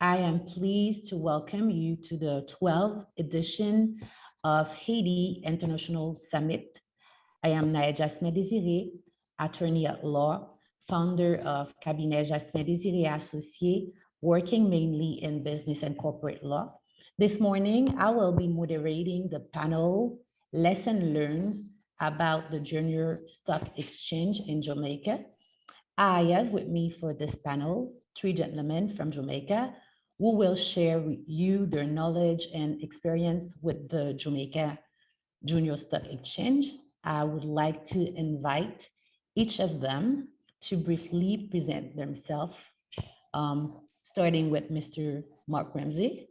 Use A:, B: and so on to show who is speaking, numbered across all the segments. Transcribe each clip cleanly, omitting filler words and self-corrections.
A: I am pleased to welcome you to the 12th edition of Haiti International Summit. I am Naya Jasmine Désiré, attorney at law, founder of Cabinet Jasmine Désiré Associé, working mainly in business and corporate law. This morning, I will be moderating the panel Lesson Learned about the Junior Stock Exchange in Jamaica. I have with me for this panel 3 gentlemen from Jamaica who will share with you their knowledge and experience with the Jamaica Junior Stock Exchange. I would like to invite each of them to briefly present themselves, starting with Mr. Mark Ramsey.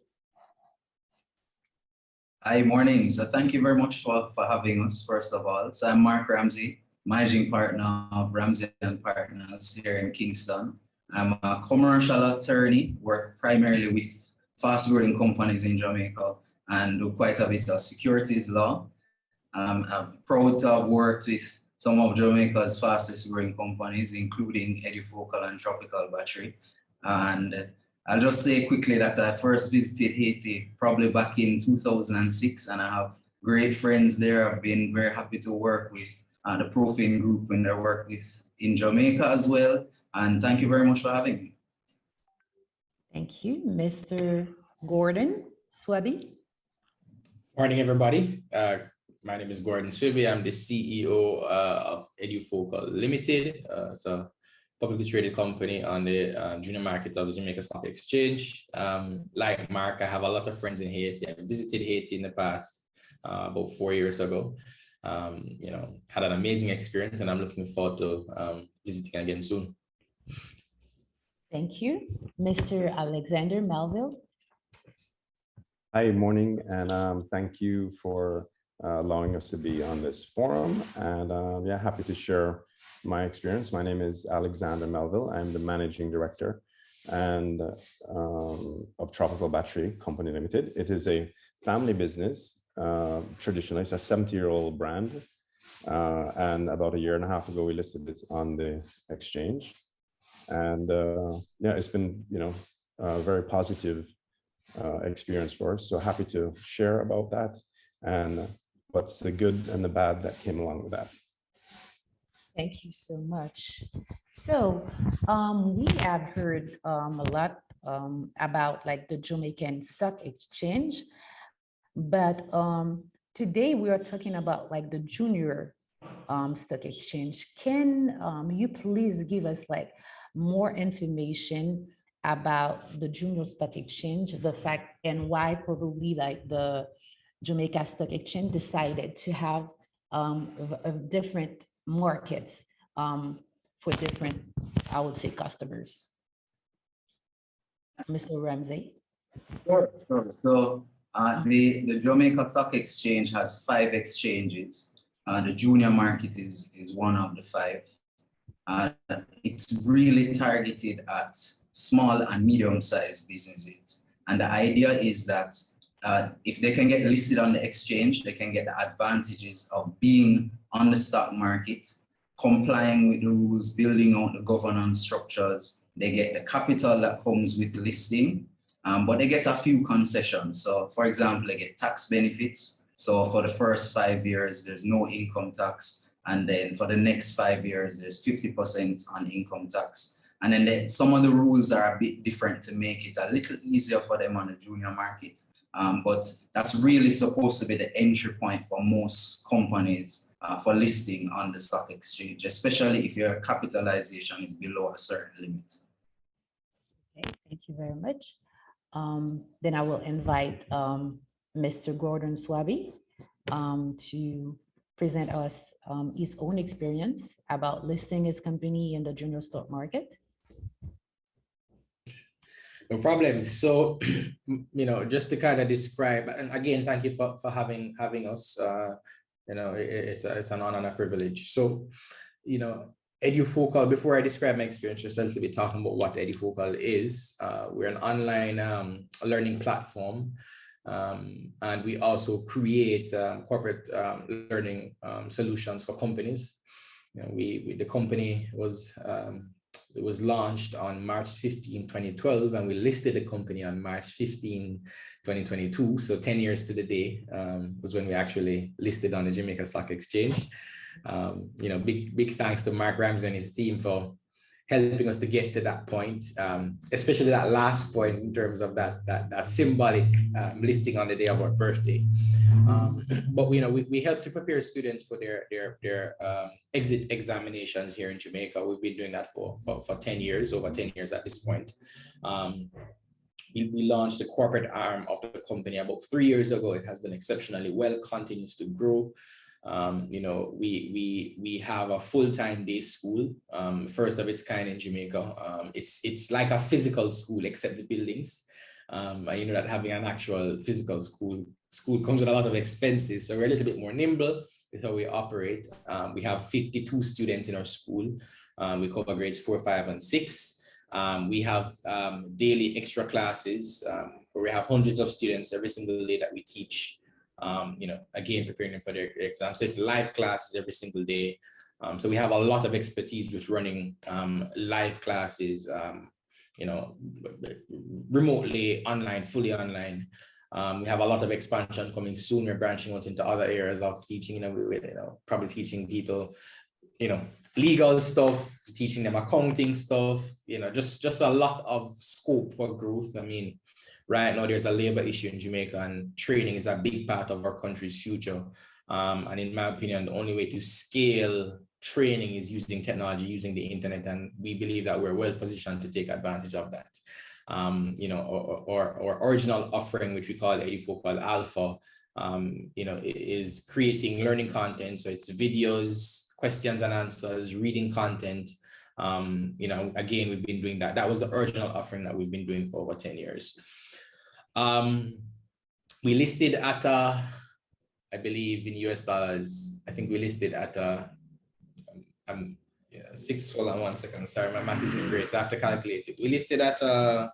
B: Hi, morning. So thank you very much for having us, first of all. So I'm Mark Ramsey, managing partner of Ramsey and Partners here in Kingston. I'm a commercial attorney, work primarily with fast-growing companies in Jamaica and do quite a bit of securities law. I'm proud to have worked with some of Jamaica's fastest-growing companies, including Edufocal and Tropical Battery. And I'll just say quickly that I first visited Haiti probably back in 2006, and I have great friends there. I've been very happy to work with the Profin Group and I work with in Jamaica as well. And thank you very much for having me.
A: Thank you. Mr. Gordon Swaby.
C: Morning, everybody. My name is Gordon Swaby. I'm the CEO of Edufocal Limited. It's a publicly traded company on the junior market of the Jamaica Stock Exchange. Like Mark, I have a lot of friends in Haiti. I visited Haiti in the past, about 4 years ago. Had an amazing experience, and I'm looking forward to visiting again soon.
A: Thank you. Mr. Alexander Melville.
D: Hi, morning, and thank you for allowing us to be on this forum. And yeah, happy to share my experience. My name is Alexander Melville. I'm the managing director and of Tropical Battery Company Limited. It is a family business. Traditionally, it's a 70-year-old brand. And about 1.5 years ago, we listed it on the exchange. And yeah, it's been, a very positive experience for us. So happy to share about that and what's the good and the bad that came along with that.
A: Thank you so much. So we have heard a lot about like the Jamaican Stock Exchange, but today we are talking about like the Junior Stock Exchange. Can you please give us like more information about the Junior Stock Exchange, the fact and why probably like the Jamaica Stock Exchange decided to have different markets for different, I would say, customers. Mr. Ramsey.
B: Sure. So the Jamaica Stock Exchange has 5 exchanges. The junior market is one of the 5. It's really targeted at small and medium-sized businesses. And the idea is that if they can get listed on the exchange, they can get the advantages of being on the stock market, complying with the rules, building out the governance structures. They get the capital that comes with the listing, but they get a few concessions. So for example, they get tax benefits. So for the first 5 years, there's no income tax. And then for the next 5 years, there's 50% on income tax. And then some of the rules are a bit different to make it a little easier for them on the junior market. But that's really supposed to be the entry point for most companies for listing on the stock exchange, especially if your capitalization is below a certain limit.
A: Okay, thank you very much. Then I will invite Mr. Gordon Swaby to present us his own experience about listing his company in the junior stock market.
C: No problem. So, just to kind of describe, and again, thank you for having us. It's an honor and a privilege. So, Edufocal, before I describe my experience, just a little bit talking about what Edufocal is. We're an online learning platform. And we also create corporate learning solutions for companies. The company was it was launched on March 15, 2012, and we listed the company on March 15, 2022. So 10 years to the day was when we actually listed on the Jamaica Stock Exchange. You know, big thanks to Mark Ramsey and his team for helping us to get to that point, especially that last point in terms of that symbolic listing on the day of our birthday. But you know, we help to prepare students for their exit examinations here in Jamaica. We've been doing that for 10 years, over 10 years at this point. We launched the corporate arm of the company about 3 years ago. It has done exceptionally well, continues to grow. You know, we have a full-time day school, first of its kind in Jamaica. It's like a physical school, except the buildings. And you know that having an actual physical school comes with a lot of expenses. So we're a little bit more nimble with how we operate. We have 52 students in our school. We cover grades 4, 5, and 6. We have daily extra classes where we have hundreds of students every single day that we teach. You know, again, preparing them for their exams. So it's live classes every single day. So we have a lot of expertise with running live classes, you know, remotely, online, fully online. We have a lot of expansion coming soon. We're branching out into other areas of teaching, you know, probably teaching people, you know, legal stuff, teaching them accounting stuff, you know, just a lot of scope for growth. I mean, right now there's a labor issue in Jamaica, and training is a big part of our country's future. And in my opinion, the only way to scale training is using technology, using the internet, and we believe that we're well positioned to take advantage of that. You know, our original offering, which we call EduFocal Alpha, you know, is creating learning content. So it's videos, questions and answers, reading content. You know, again, we've been doing that. That was the original offering that we've been doing for over 10 years. We listed at, I believe in US dollars, I think we listed at, hold on 1 second, sorry, my math isn't great, so I have to calculate it. We listed at, $4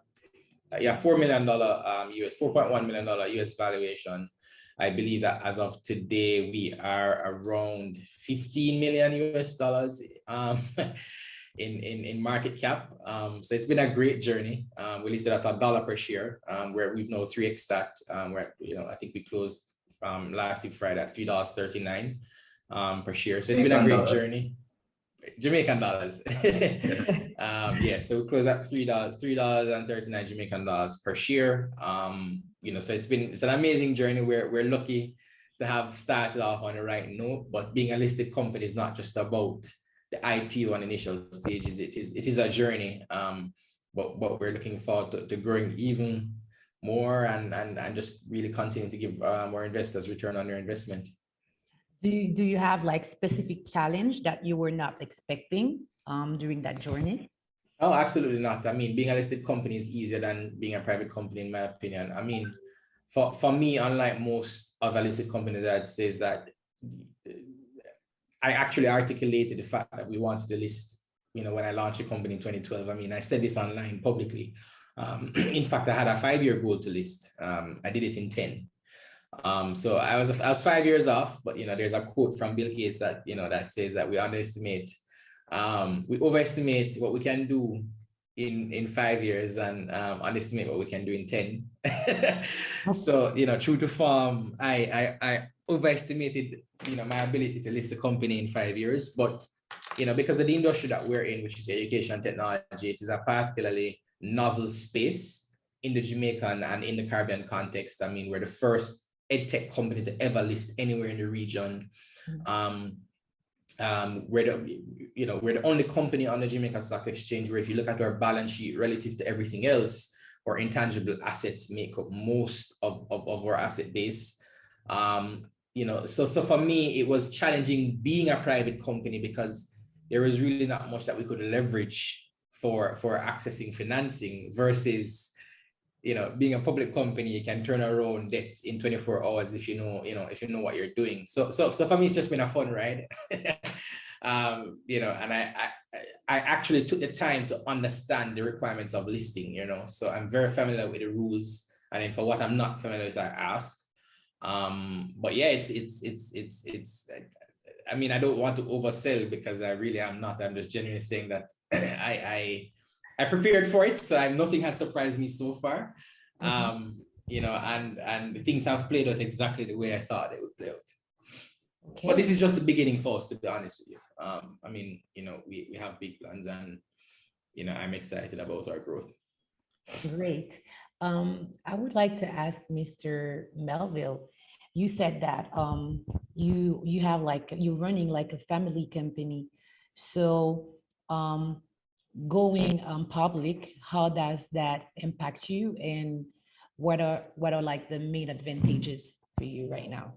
C: million US, $4.1 million US valuation. I believe that as of today, we are around 15 million US dollars in market cap. So it's been a great journey. We listed at $1 per share, where we've now 3x that, where, you know, I think we closed last week Friday at $3.39 per share. So it's been a great journey. Jamaican dollars. Yeah, so we closed at $3.39 Jamaican dollars per share. You know, so it's an amazing journey. We're lucky to have started off on the right note, but being a listed company is not just about the IPO on initial stages. It is a journey, but we're looking forward to growing even more and just really continue to give more investors return on their investment.
A: Do you have like specific challenge that you were not expecting during that journey?
C: Oh, absolutely not. I mean, being a listed company is easier than being a private company, in my opinion. I mean, for me, unlike most other listed companies, I'd say is that I actually articulated the fact that we wanted to list, you know, when I launched the company in 2012. I mean, I said this online publicly. In fact, I had a 5-year goal to list. I did it in 10. So I was 5 years off, but, you know, there's a quote from Bill Gates that, you know, that says that we overestimate what we can do in 5 years and underestimate what we can do in 10. So, you know, true to form, I overestimated, you know, my ability to list the company in 5 years, but, you know, because of the industry that we're in, which is education technology, it is a particularly novel space in the Jamaican and in the Caribbean context. I mean, we're the first edtech company to ever list anywhere in the region. We're the only company on the Jamaica Stock Exchange where if you look at our balance sheet relative to everything else, our intangible assets make up most of our asset base. You know, so for me, it was challenging being a private company because there was really not much that we could leverage for accessing financing versus, you know, being a public company. You can turn around debt in 24 hours if you know what you're doing. So for me, it's just been a fun ride. You know, and I actually took the time to understand the requirements of listing, you know, so I'm very familiar with the rules, and then for what I'm not familiar with, I ask. But yeah, it's I mean, I don't want to oversell because I really am not. I'm just genuinely saying that I prepared for it, so nothing has surprised me so far. You know, and things have played out exactly the way I thought they would play out.
A: Okay.
C: But this is just the beginning for us, to be honest with you. I mean, you know, we have big plans, and you know, I'm excited about our growth.
A: Great. I would like to ask Mr. Melville. You said that you have like, you're running like a family company. So going public, how does that impact you, and what are like the main advantages for you right now?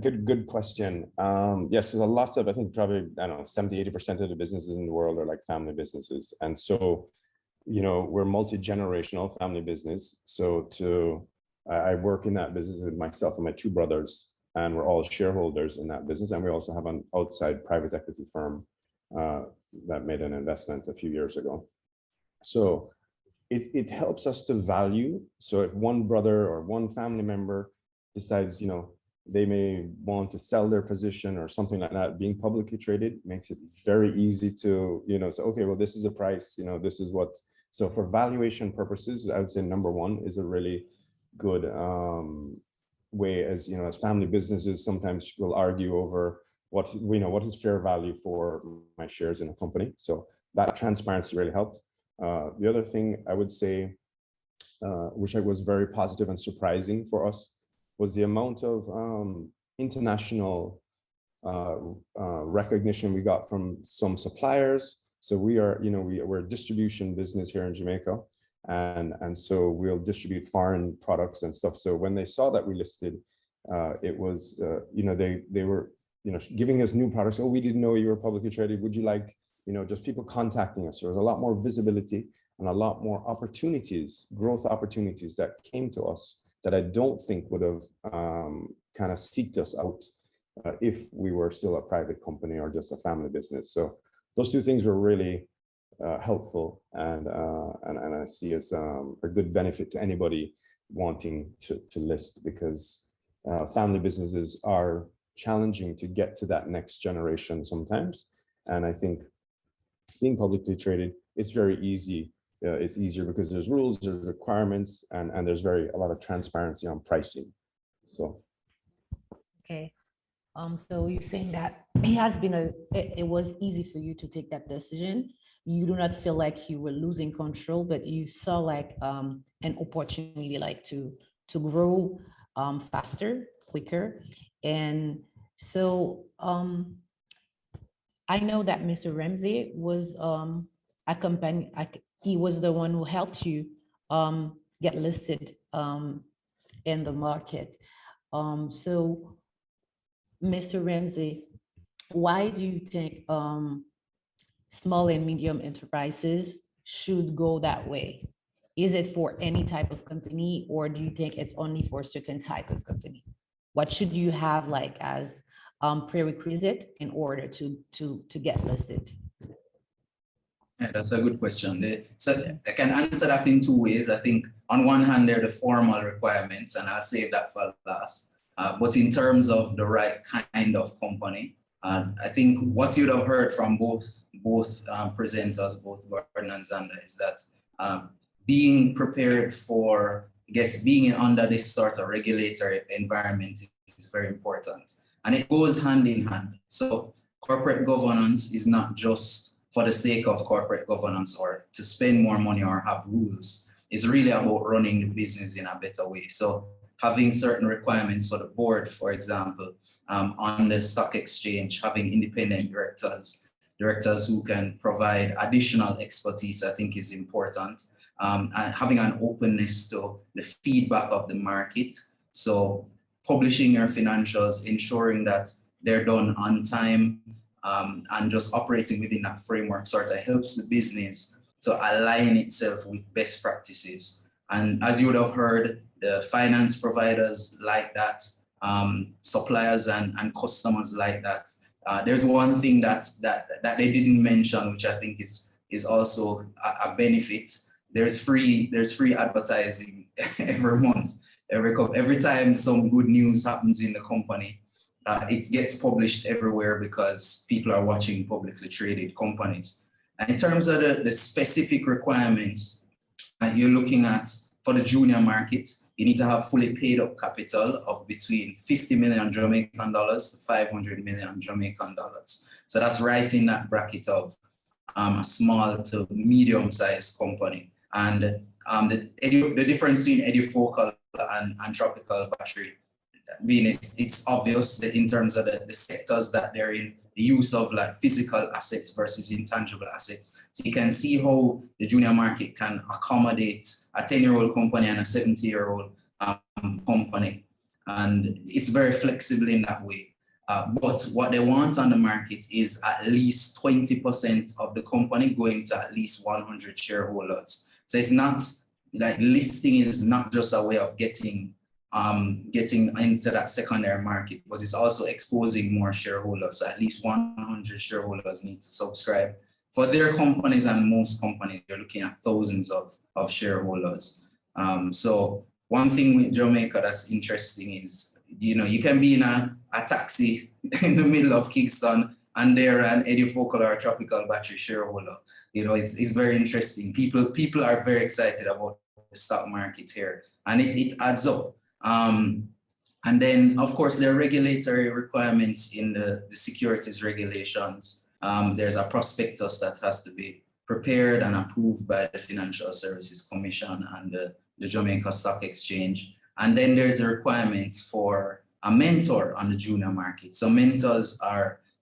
D: Good question. Yes, there's a lot of, I think probably, I don't know, 70-80% of the businesses in the world are like family businesses. And so, you know, we're multi-generational family business. So I work in that business with myself and my two brothers, and we're all shareholders in that business. And we also have an outside private equity firm that made an investment a few years ago. So it helps us to value. So if one brother or one family member decides, you know, they may want to sell their position or something like that, being publicly traded makes it very easy to, you know, say, okay, well, this is a price, you know, this is what. So for valuation purposes, I would say number one is a really good way, as, you know, as family businesses sometimes will argue over what, you know, what is fair value for my shares in a company. So that transparency really helped. The other thing I would say, which was very positive and surprising for us, was the amount of international recognition we got from some suppliers. So we are, you know, we're a distribution business here in Jamaica, and so we'll distribute foreign products and stuff. So when they saw that we listed, it was, you know, they were, you know, giving us new products. Oh, we didn't know you were publicly traded. Would you like, you know, just people contacting us. There was a lot more visibility and a lot more opportunities, growth opportunities that came to us that I don't think would have kind of seeked us out if we were still a private company or just a family business. So those two things were really helpful, and I see as a good benefit to anybody wanting to list, because family businesses are challenging to get to that next generation sometimes. And I think being publicly traded, it's very easy. It's easier because there's rules, there's requirements, and there's a lot of transparency on pricing. So.
A: Okay. So you're saying that it was easy for you to take that decision. You do not feel like you were losing control, but you saw like an opportunity, like to grow faster, quicker. And so I know that Mr. Ramsey was he was the one who helped you get listed in the market. So Mr. Ramsey, why do you think small and medium enterprises should go that way? Is it for any type of company, or do you think it's only for a certain type of company? What should you have like as prerequisite in order to get listed?
B: Yeah, that's a good question. So I can answer that in two ways. I think on one hand, there are the formal requirements, and I'll save that for last. But in terms of the right kind of company, I think what you'd have heard from both presenters, both Gordon and Xander, is that being prepared for, I guess, being under this sort of regulatory environment is very important. And it goes hand in hand. So corporate governance is not just for the sake of corporate governance or to spend more money or have rules. It's really about running the business in a better way. So having certain requirements for the board, for example, on the stock exchange, having independent directors who can provide additional expertise, I think is important. And having an openness to the feedback of the market. So publishing your financials, ensuring that they're done on time, and just operating within that framework sort of helps the business to align itself with best practices. And as you would have heard, the finance providers like that, suppliers and customers like that. There's one thing that they didn't mention, which I think is also a benefit. There's free advertising every month. Every time some good news happens in the company, it gets published everywhere because people are watching publicly traded companies. And in terms of the specific requirements you're looking at for the junior market, you need to have fully paid up capital of between 50 million Jamaican dollars to 500 million Jamaican dollars. So that's right in that bracket of a small to medium-sized company. And the difference between edifocal and tropical battery, I mean, it's obvious that in terms of the sectors that they're in, the use of like physical assets versus intangible assets. So you can see how the junior market can accommodate a 10-year-old company and a 70-year-old company. And it's very flexible in that way. But what they want on the market is at least 20% of the company going to at least 100 shareholders. So it's not like listing is not just a way of getting into that secondary market, but it's also exposing more shareholders. So at least 100 shareholders need to subscribe. For their companies, and most companies, you're looking at thousands of shareholders. So one thing with Jamaica that's interesting is, you know, you can be in a taxi in the middle of Kingston and they're an edifocal or a tropical battery shareholder. You know, it's very interesting. People are very excited about the stock market here, and it adds up. And then, of course, there are regulatory requirements in the securities regulations. There's a prospectus that has to be prepared and approved by the Financial Services Commission and the Jamaica Stock Exchange. And then there's a requirement for a mentor on the junior market. So mentors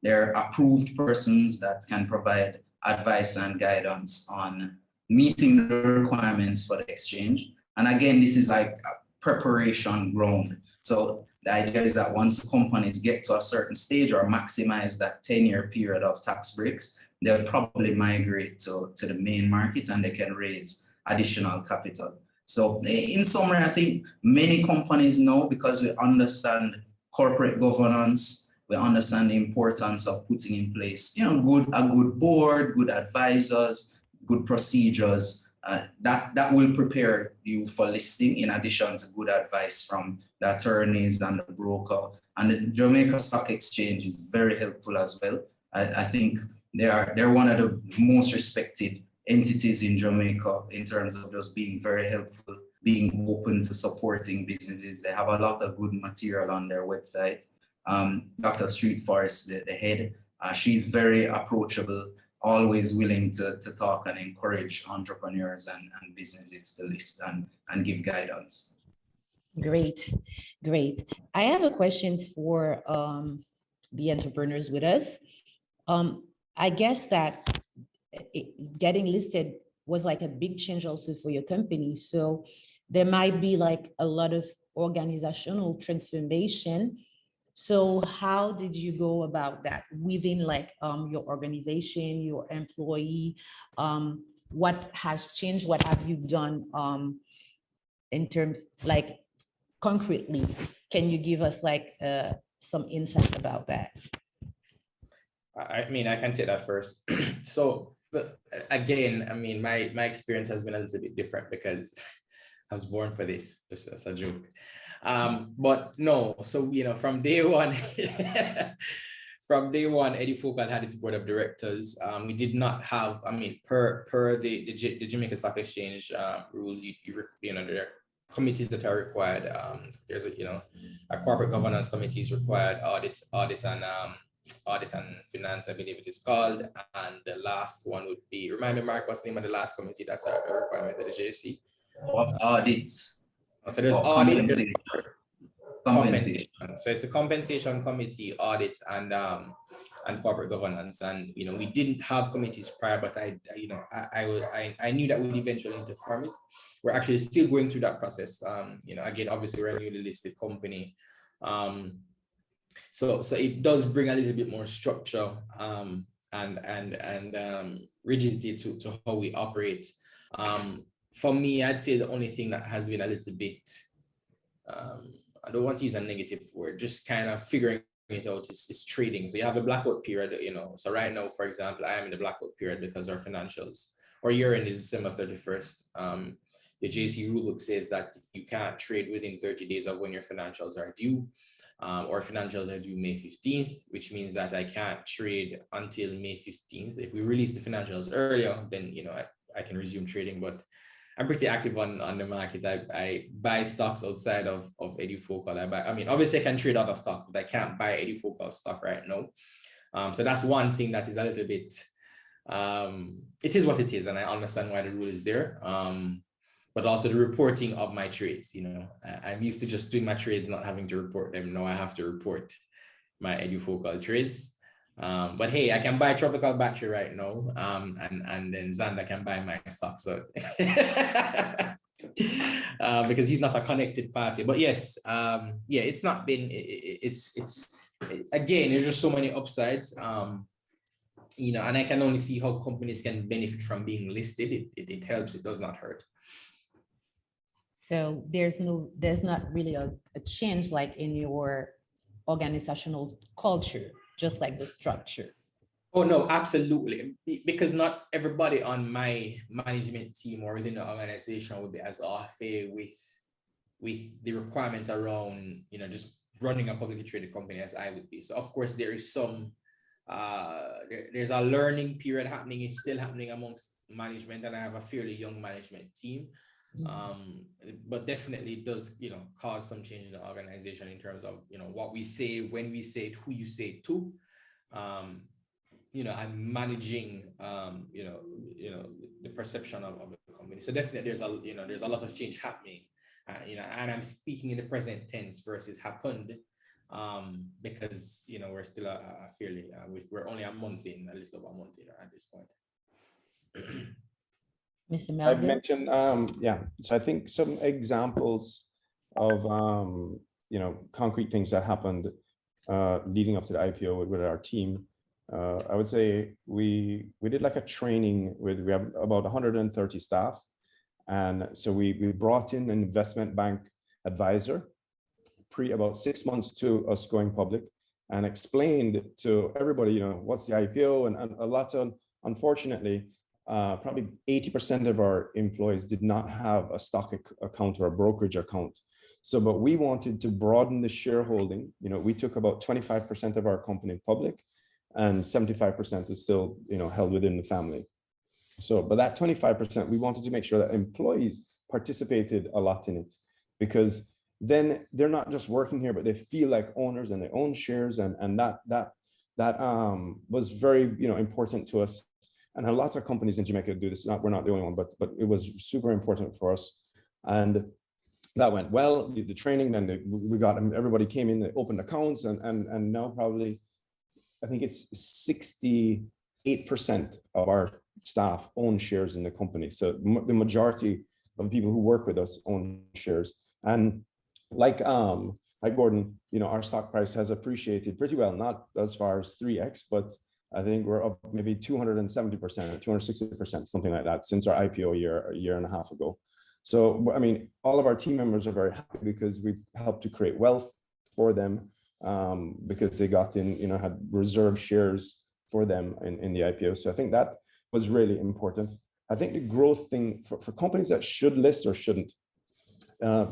B: they're approved persons that can provide advice and guidance on meeting the requirements for the exchange. And again, this is like a preparation ground. So the idea is that once companies get to a certain stage or maximize that 10-year period of tax breaks, they'll probably migrate to the main market and they can raise additional capital. So in summary, I think many companies know, because we understand corporate governance, we understand the importance of putting in place, you know, a good board, good advisors, good procedures, that will prepare you for listing, in addition to good advice from the attorneys and the broker. And the Jamaica Stock Exchange is very helpful as well. I think they're one of the most respected entities in Jamaica in terms of just being very helpful, being open to supporting businesses. They have a lot of good material on their website. Dr. Street Forest, the head, she's very approachable, always willing to talk and encourage entrepreneurs and businesses to list and give guidance.
A: Great. I have a question for the entrepreneurs with us. I guess that getting listed was like a big change also for your company. So there might be like a lot of organizational transformation. So how did you go about that within like your organization, your employee? What has changed? What have you done in terms, like concretely? Can you give us like some insight about that?
C: I mean, I can take that first. So, but again, I mean, my experience has been a little bit different because I was born for this. Just as a joke. But no, so, you know, from day one, Edifocal had its board of directors. We did not have, I mean, per the Jamaica Stock Exchange rules, you know, there are committees that are required. There's a corporate governance committee is required, audit and finance, I believe it is called. And the last one would be, remind me, Mark, what's the name of the last committee that's a requirement of the JSC?
B: Audits.
C: So there's audit, there's compensation. So it's a compensation committee, audit, and corporate governance. And you know, we didn't have committees prior, but I knew that we'd eventually need to form it. We're actually still going through that process. You know, again, obviously we're a newly listed company. So it does bring a little bit more structure and rigidity to how we operate. For me, I'd say the only thing that has been a little bit, I don't want to use a negative word, just kind of figuring it out is trading. So you have a blackout period, you know. So right now, for example, I am in the blackout period because our financials, our year end is December 31st. The JC rulebook says that you can't trade within 30 days of when your financials are due. Our financials are due May 15th, which means that I can't trade until May 15th. If we release the financials earlier, then I can resume trading, but I'm pretty active on the market. I buy stocks outside of EduFocal. Obviously I can trade other stocks, but I can't buy EduFocal stock right now. So that's one thing that is a little bit, it is what it is, and I understand why the rule is there. But also the reporting of my trades. I'm used to just doing my trades, not having to report them. Now I have to report my EduFocal trades. But hey, I can buy Tropical Battery right now, and then Xander can buy my stock. So because he's not a connected party. But yes, it's not been. It's again, there's just so many upsides. And I can only see how companies can benefit from being listed. It helps. It does not hurt.
A: So there's not really a change like in your organizational culture, just like the structure.
C: Oh no, absolutely. Because not everybody on my management team or within the organization will be as au fait with the requirements around, just running a publicly traded company as I would be. So of course there is some, there's a learning period happening. It's still happening amongst management, and I have a fairly young management team. But definitely it does, cause some change in the organization in terms of, what we say, when we say it, who you say it to. I'm managing, the perception of the company. So definitely there's a lot of change happening, and I'm speaking in the present tense versus happened, because, we're still a fairly, we're only a little over a month in at this point.
A: Mr.
D: I've
A: Melville?
D: mentioned, so I think some examples of, concrete things that happened leading up to the IPO with our team. I would say we did like a training we have about 130 staff. And so we brought in an investment bank advisor about 6 months to us going public, and explained to everybody, what's the IPO, and a lot of, unfortunately, probably 80% of our employees did not have a stock account or a brokerage account. So, but we wanted to broaden the shareholding. We took about 25% of our company public, and 75% is still, held within the family. So, but that 25%, we wanted to make sure that employees participated a lot in it, because then they're not just working here, but they feel like owners and they own shares, and that was very, important to us. And a lot of companies in Jamaica do this. We're not the only one, but it was super important for us. And that went well. The training, then we got everybody came in, they opened accounts, and now probably, I think it's 68% of our staff own shares in the company. So the majority of people who work with us own shares. And like Gordon, our stock price has appreciated pretty well, not as far as 3x, but I think we're up maybe 270% or 260%, something like that, since our IPO a year and a half ago. So, all of our team members are very happy because we've helped to create wealth for them, because they got in, had reserved shares for them in the IPO. So I think that was really important. I think the growth thing for companies that should list or shouldn't,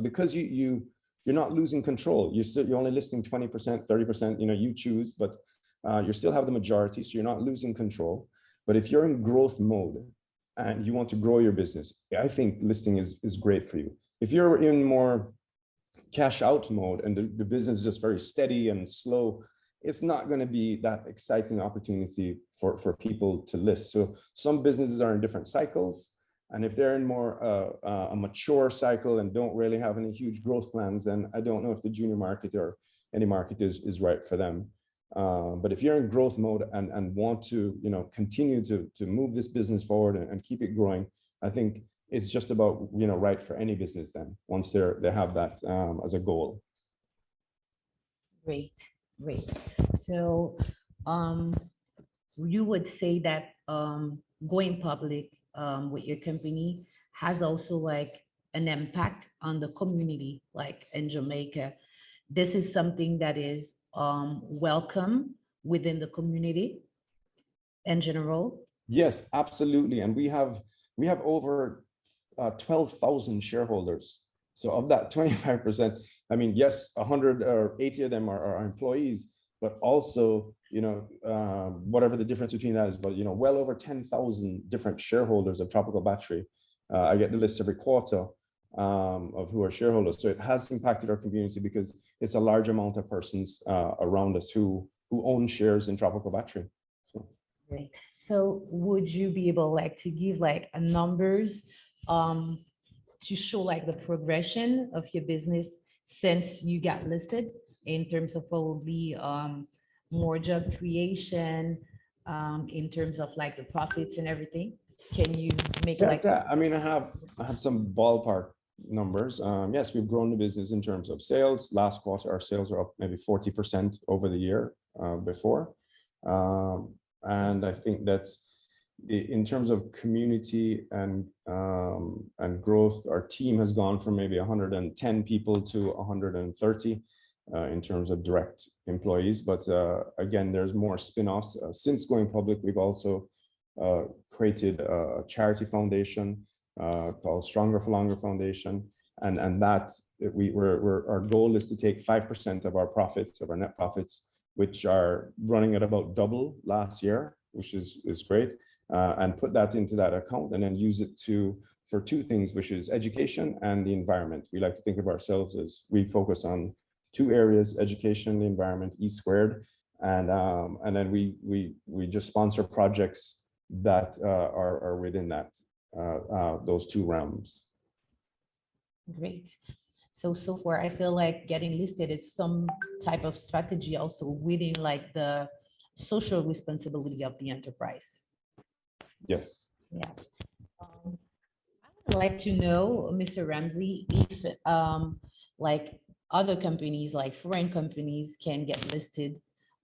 D: because you're not losing control. You're only listing 20%, 30%, you choose, but you still have the majority, so you're not losing control. But if you're in growth mode and you want to grow your business, I think listing is great for you. If you're in more cash out mode and the business is just very steady and slow, it's not going to be that exciting opportunity for people to list. So some businesses are in different cycles. And if they're in more a mature cycle and don't really have any huge growth plans, then I don't know if the junior market or any market is right for them. But if you're in growth mode and want to, continue to move this business forward and keep it growing, I think it's just about, right for any business then, once they have that as a goal.
A: Great. So you would say that going public with your company has also like an impact on the community, like in Jamaica. This is something that is welcome within the community in general?
D: Yes, absolutely. And we have over 12,000 shareholders So of that 25%, I mean, yes, 100 or 80 of them are employees, but also, whatever the difference between that is, but, well over 10,000 different shareholders of Tropical Battery. I get the list every quarter of who are shareholders. So it has impacted our community because it's a large amount of persons around us who own shares in Tropical Battery. So.
A: Great. So would you be able to give a numbers to show the progression of your business since you got listed in terms of probably more job creation, in terms of the profits and everything? Can you make
D: yeah, I mean, I have some ballpark numbers. Yes, we've grown the business in terms of sales. Last quarter, our sales are up maybe 40% over the year before. And I think that's in terms of community and growth, our team has gone from maybe 110 people to 130 in terms of direct employees. But again, there's more spin-offs. Since going public, we've also created a charity foundation called Stronger for Longer Foundation. And that our goal is to take 5% of our profits, of our net profits, which are running at about double last year, which is great, and put that into that account and then use it for two things, which is education and the environment. We like to think of ourselves as we focus on two areas: education, the environment, E squared, and then we just sponsor projects that are within that those two realms.
A: Great. So far, I feel like getting listed is some type of strategy also within the social responsibility of the enterprise.
D: Yes.
A: Yeah. I would like to know, Mr. Ramsey, if other companies, foreign companies, can get listed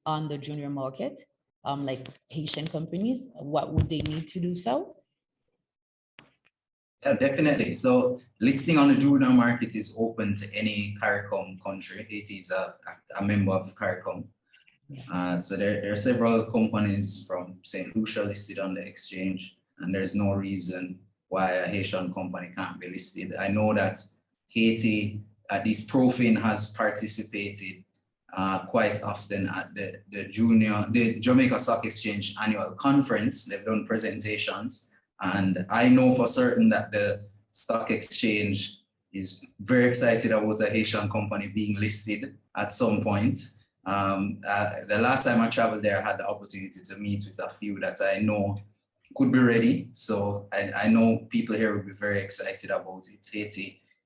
A: on the junior market, like Haitian companies, what would they need to do so?
B: Yeah, definitely. So listing on the junior market is open to any CARICOM country. Haiti is a member of the CARICOM. So there are several companies from St. Lucia listed on the exchange, and there's no reason why a Haitian company can't be listed. I know that Haiti, at least Profin, has participated quite often at the Jamaica Stock Exchange annual conference. They've done presentations. And I know for certain that the stock exchange is very excited about a Haitian company being listed at some point. The last time I traveled there, I had the opportunity to meet with a few that I know could be ready. So I know people here will be very excited about it.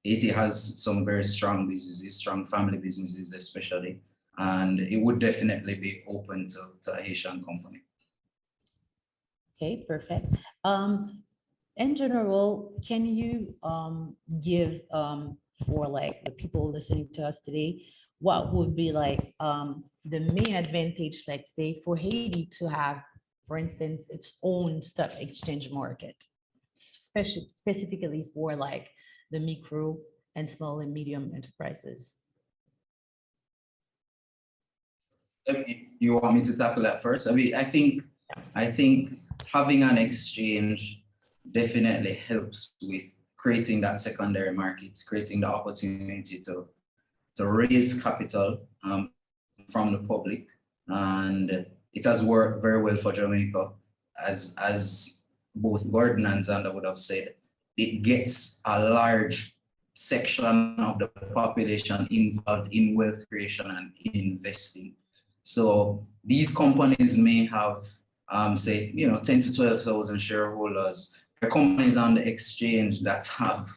B: Haiti has some very strong businesses, strong family businesses especially, and it would definitely be open to a Haitian company.
A: Okay, perfect. In general, can you give for the people listening to us today, what would be the main advantage, let's say, for Haiti to have, for instance, its own stock exchange market, specifically for the micro and small and medium enterprises?
B: You want me to tackle that first? I mean, I think having an exchange definitely helps with creating that secondary market, creating the opportunity to raise capital from the public. And it has worked very well for Jamaica, as both Gordon and Xander would have said. It gets a large section of the population involved in wealth creation and in investing. So these companies may have, say, 10 to 12,000 shareholders. There are companies on the exchange that have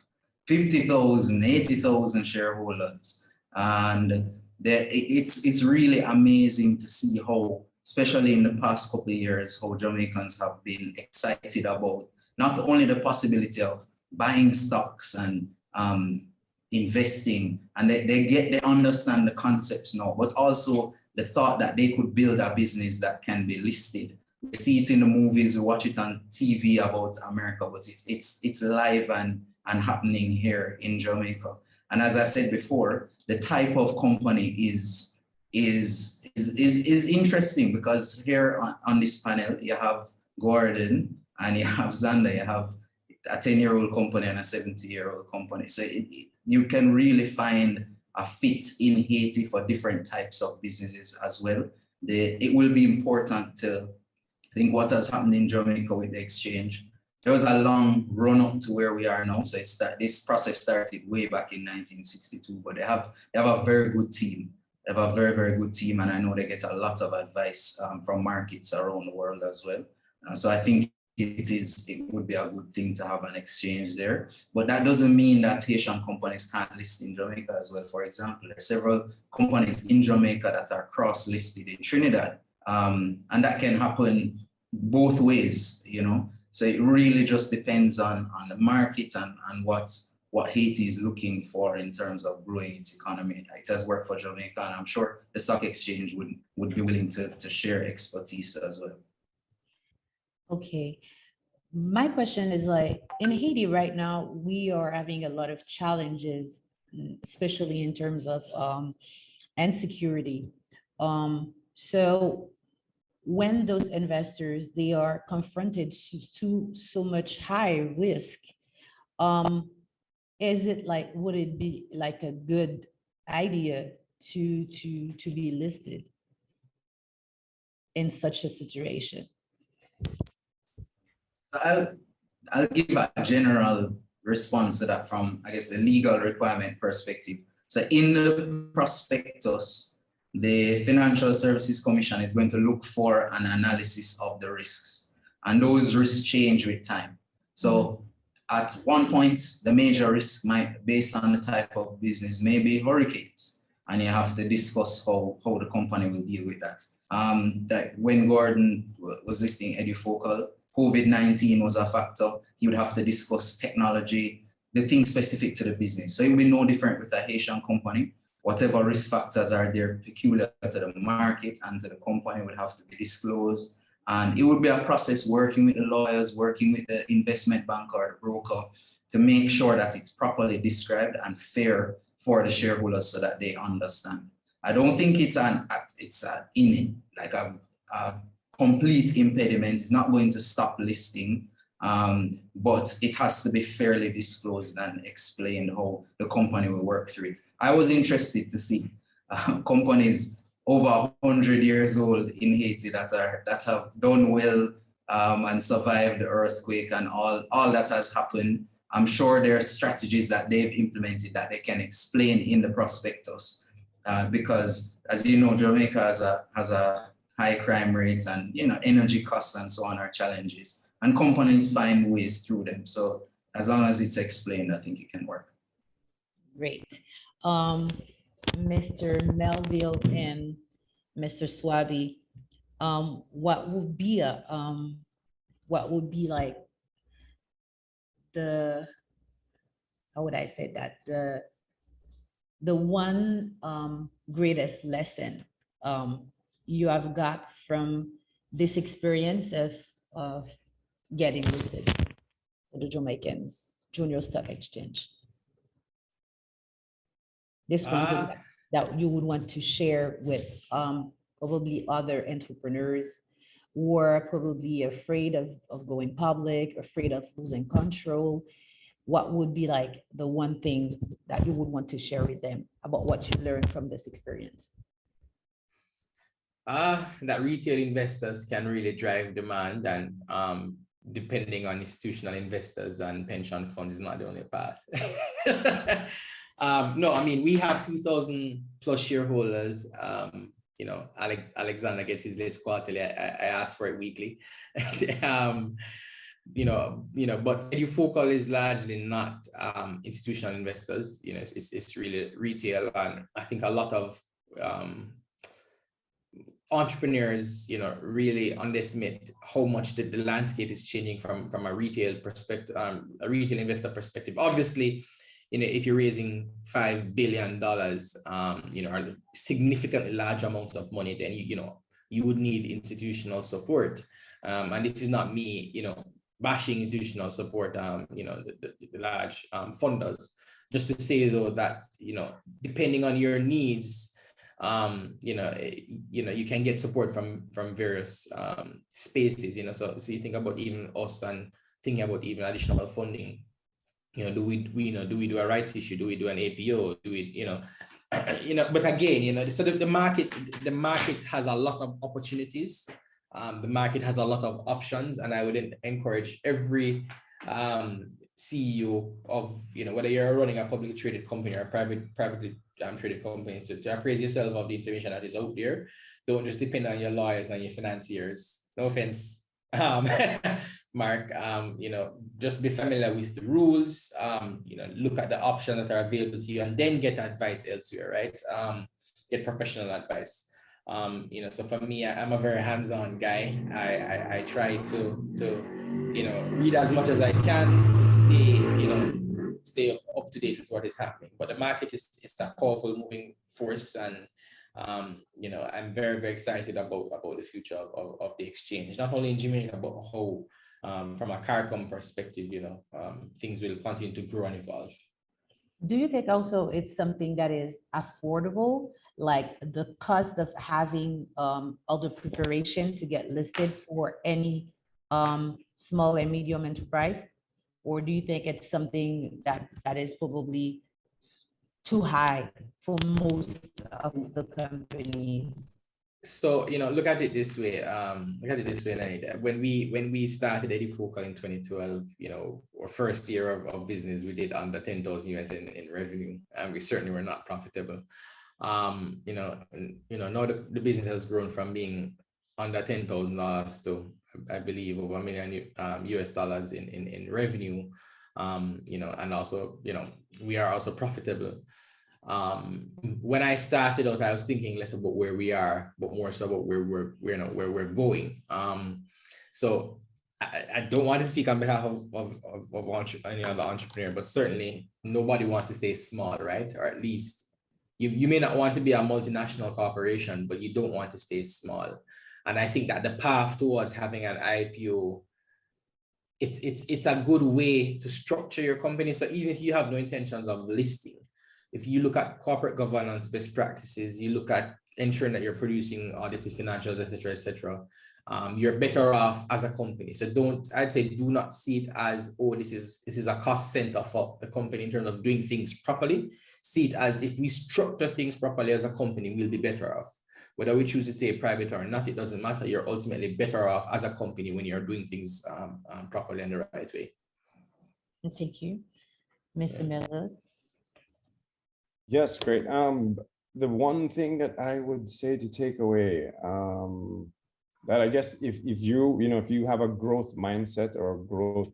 B: 50,000, 80,000 shareholders. And it's really amazing to see how, especially in the past couple of years, how Jamaicans have been excited about not only the possibility of buying stocks and investing, and they understand the concepts now, but also the thought that they could build a business that can be listed. We see it in the movies, we watch it on TV about America, but it's live and happening here in Jamaica. And as I said before, the type of company is interesting, because here on this panel, you have Gordon and you have Xander, you have a 10-year-old company and a 70-year-old company. So you can really find a fit in Haiti for different types of businesses as well. It will be important to think what has happened in Jamaica with the exchange. There was a long run up to where we are now. So it's that this process started way back in 1962, but they have a very good team. They have a very, very good team. And I know they get a lot of advice from markets around the world as well. So I think it would be a good thing to have an exchange there. But that doesn't mean that Haitian companies can't list in Jamaica as well. For example, there are several companies in Jamaica that are cross-listed in Trinidad. And that can happen both ways, you know. So it really just depends on the market and what Haiti is looking for in terms of growing its economy. It has worked for Jamaica, and I'm sure the stock exchange would be willing to share expertise as well.
A: Okay. My question is, like, in Haiti right now, we are having a lot of challenges, especially in terms of insecurity. So when those investors, they are confronted to so much high risk, is it like, would it be like a good idea to be listed in such a situation?
B: I'll give a general response to that from, I guess, the legal requirement perspective. So in the prospectus, the Financial Services Commission is going to look for an analysis of the risks, and those risks change with time. So at one point, the major risk might, based on the type of business, may be hurricanes, and you have to discuss how the company will deal with that. That when Gordon was listing EduFocal, COVID-19 was a factor. You would have to discuss technology, the things specific to the business. So it will be no different with a Haitian company. Whatever risk factors are there peculiar to the market and to the company would have to be disclosed. And it would be a process working with the lawyers, working with the investment bank or the broker to make sure that it's properly described and fair for the shareholders so that they understand. I don't think it's a complete impediment. It's not going to stop listing, but it has to be fairly disclosed and explained how the company will work through it. I was interested to see companies over 100 years old in Haiti that have done well and survived the earthquake and all that has happened. I'm sure there are strategies that they've implemented that they can explain in the prospectus, because, as you know, Jamaica has a high crime rate, and energy costs and so on are challenges, and companies find ways through them. So as long as it's explained, I think it can work.
A: Great. Mr. Melville and Mr. Swaby, what would be like the, how would I say that, the one greatest lesson you have got from this experience of getting listed for the Jamaicans Junior Stock Exchange? This one that you would want to share with probably other entrepreneurs who are probably afraid of going public, afraid of losing control. What would be like the one thing that you would want to share with them about what you learned from this experience?
C: That retail investors can really drive demand, and depending on institutional investors and pension funds is not the only path. No, I mean, we have 2,000 plus shareholders. Alexander gets his list quarterly. I ask for it weekly. But EduFocal is largely not institutional investors. It's really retail, and I think a lot of entrepreneurs, really underestimate how much the landscape is changing from a retail perspective, a retail investor perspective. Obviously, if you're raising $5 billion, or significantly large amounts of money, then you would need institutional support. And this is not me, bashing institutional support, the large funders. Just to say though that, depending on your needs, you can get support from various spaces, so you think about even us and thinking about even additional funding. do we do a rights issue? Do we do an APO? Do we, but again, so the market has a lot of opportunities. The market has a lot of options, and I would encourage every CEO of, whether you're running a publicly traded company or a privately traded company, to appraise yourself of the information that is out there. Don't just depend on your lawyers and your financiers. No offense, Mark. Just be familiar with the rules. Look at the options that are available to you, and then get advice elsewhere, right? Get professional advice. So for me, I'm a very hands-on guy. I try to read as much as I can to stay up to date with what is happening. But the market is a powerful moving force, and I'm very, very excited about the future of the exchange, not only in Jamaica, but how from a CARICOM perspective, things will continue to grow and evolve.
A: Do you think also it's something that is affordable, like the cost of having all the preparation to get listed for any small and medium enterprise? Or do you think it's something that is probably too high for most of the companies?
C: So, look at it this way. Lenny. When we started EduFocal in 2012, our first year of business, we did under 10,000 US in revenue, and we certainly were not profitable. Now the business has grown from being under $10,000 to, I believe, over $1 million US dollars in revenue. And also, we are also profitable. When I started out, I was thinking less about where we are, but more so about where we're going. So I don't want to speak on behalf of any other entrepreneur, but certainly nobody wants to stay small, right? Or at least you may not want to be a multinational corporation, but you don't want to stay small. And I think that the path towards having an IPO, it's a good way to structure your company. So even if you have no intentions of listing, if you look at corporate governance best practices, you look at ensuring that you're producing audited financials, et cetera, you're better off as a company. So I'd say do not see it as, oh, this is a cost center for the company in terms of doing things properly. See it as, if we structure things properly as a company, we'll be better off. Whether we choose to stay private or not, it doesn't matter. You're ultimately better off as a company when you're doing things properly in the right way.
A: Thank you. Mr. Miller.
D: Yes, great. The one thing that I would say to take away, that I guess if you have a growth mindset or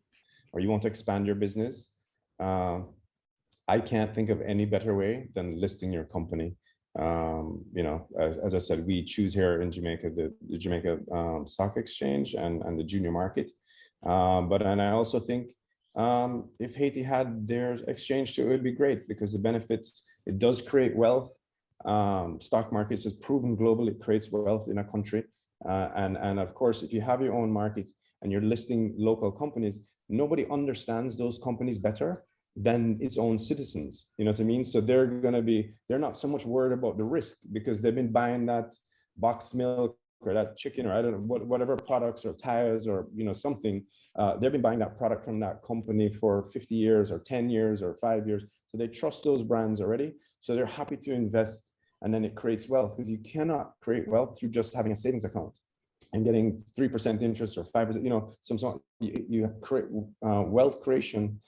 D: you want to expand your business, I can't think of any better way than listing your company. As I said, we choose here in Jamaica the Jamaica Stock Exchange and the junior market. And I also think if Haiti had their exchange too, it would be great, because the benefits, it does create wealth. Stock markets has proven globally, it creates wealth in a country. And of course, if you have your own market and you're listing local companies, nobody understands those companies better than its own citizens. You know what I mean? So they're not so much worried about the risk, because they've been buying that boxed milk or that chicken, or I don't know, whatever products or tires or something. They've been buying that product from that company for 50 years or 10 years or 5 years. So they trust those brands already. So they're happy to invest, and then it creates wealth, because you cannot create wealth through just having a savings account and getting 3% interest or 5%. You create wealth creation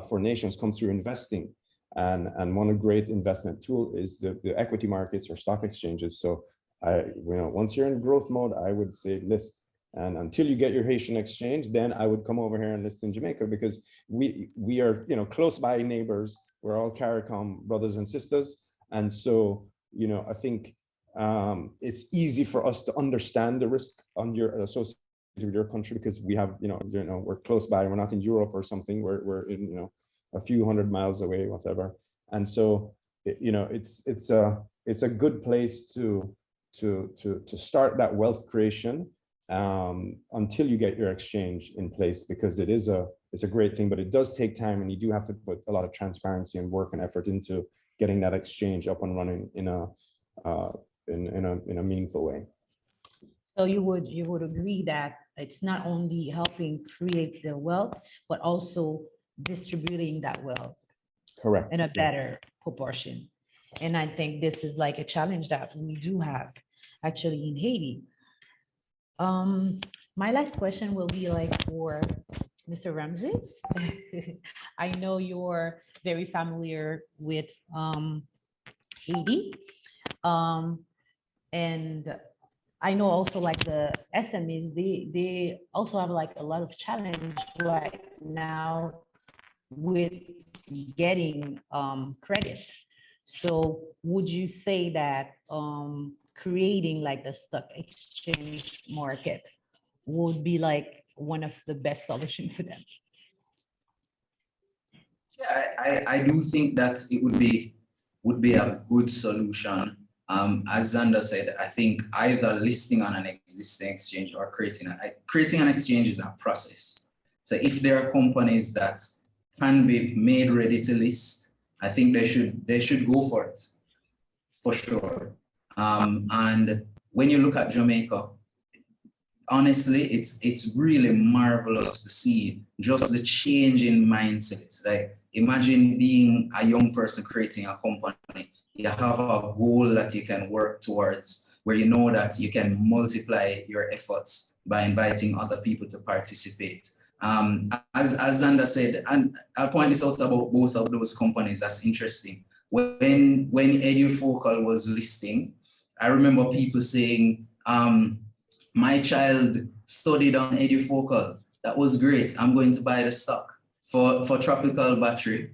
D: for nations comes through investing, and one great investment tool is the equity markets or stock exchanges. So once you're in growth mode, I would say list, and until you get your Haitian exchange, then I would come over here and list in Jamaica, because we are close by neighbors. We're all CARICOM brothers and sisters, and so I think it's easy for us to understand the risk associated with your country, because we have we're close by. We're not in Europe or something. We're in a few hundred miles away, whatever. And so it's a good place to start that wealth creation until you get your exchange in place, because it's a great thing, but it does take time, and you do have to put a lot of transparency and work and effort into getting that exchange up and running in a meaningful way.
A: So you would agree that it's not only helping create the wealth, but also distributing that wealth
D: Correct.
A: in a
D: yes.
A: better proportion. And I think this is like a challenge that we do have actually in Haiti. My last question will be like for Mr. Ramsey. I know you're very familiar with Haiti. And I know also like the SMEs, they also have like a lot of challenge right now with getting credit. So would you say that creating like the stock exchange market would be like one of the best solutions for them?
B: Yeah, I do think that it would be a good solution. As Xander said, I think either listing on an existing exchange or creating an exchange is a process. So if there are companies that can be made ready to list, I think they should go for it, for sure. And when you look at Jamaica, honestly, it's really marvelous to see just the change in mindset. Like, imagine being a young person creating a company. You have a goal that you can work towards, where you know that you can multiply your efforts by inviting other people to participate. As Xander said, and I'll point this out about both of those companies, that's interesting. When EduFocal was listing, I remember people saying, my child studied on EduFocal. That was great. I'm going to buy the stock. For Tropical Battery,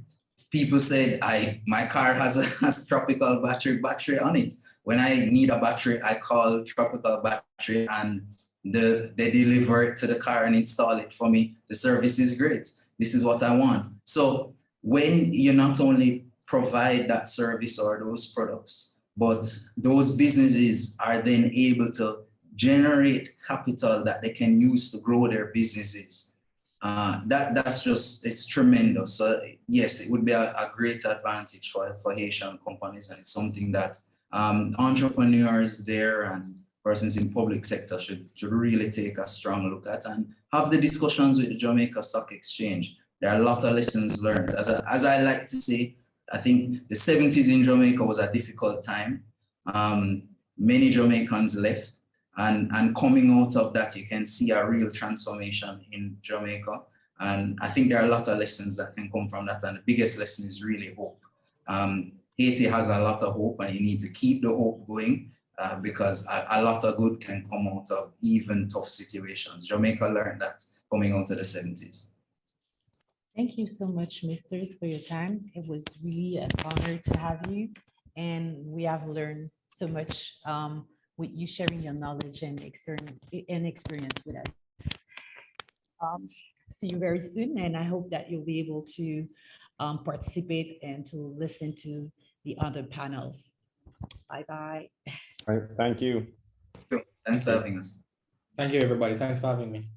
B: people said, my car has a Tropical battery on it. When I need a battery, I call Tropical Battery and they deliver it to the car and install it for me. The service is great. This is what I want. So when you not only provide that service or those products, but those businesses are then able to generate capital that they can use to grow their businesses. That's just, it's tremendous. So yes, it would be a great advantage for Haitian companies, and it's something that entrepreneurs there and persons in public sector should really take a strong look at and have the discussions with the Jamaica Stock Exchange. There are a lot of lessons learned. As I like to say, I think the 70s in Jamaica was a difficult time. Many Jamaicans left, and coming out of that, you can see a real transformation in Jamaica. And I think there are a lot of lessons that can come from that. And the biggest lesson is really hope. Haiti has a lot of hope, and you need to keep the hope going because a lot of good can come out of even tough situations. Jamaica learned that coming out of the 70s.
A: Thank you so much, misters, for your time. It was really an honor to have you. And we have learned so much with you sharing your knowledge and experience with us. See you very soon, and I hope that you'll be able to participate and to listen to the other panels. Bye-bye.
D: Right, thank you.
B: Thanks for having us.
C: Thank you, everybody. Thanks for having me.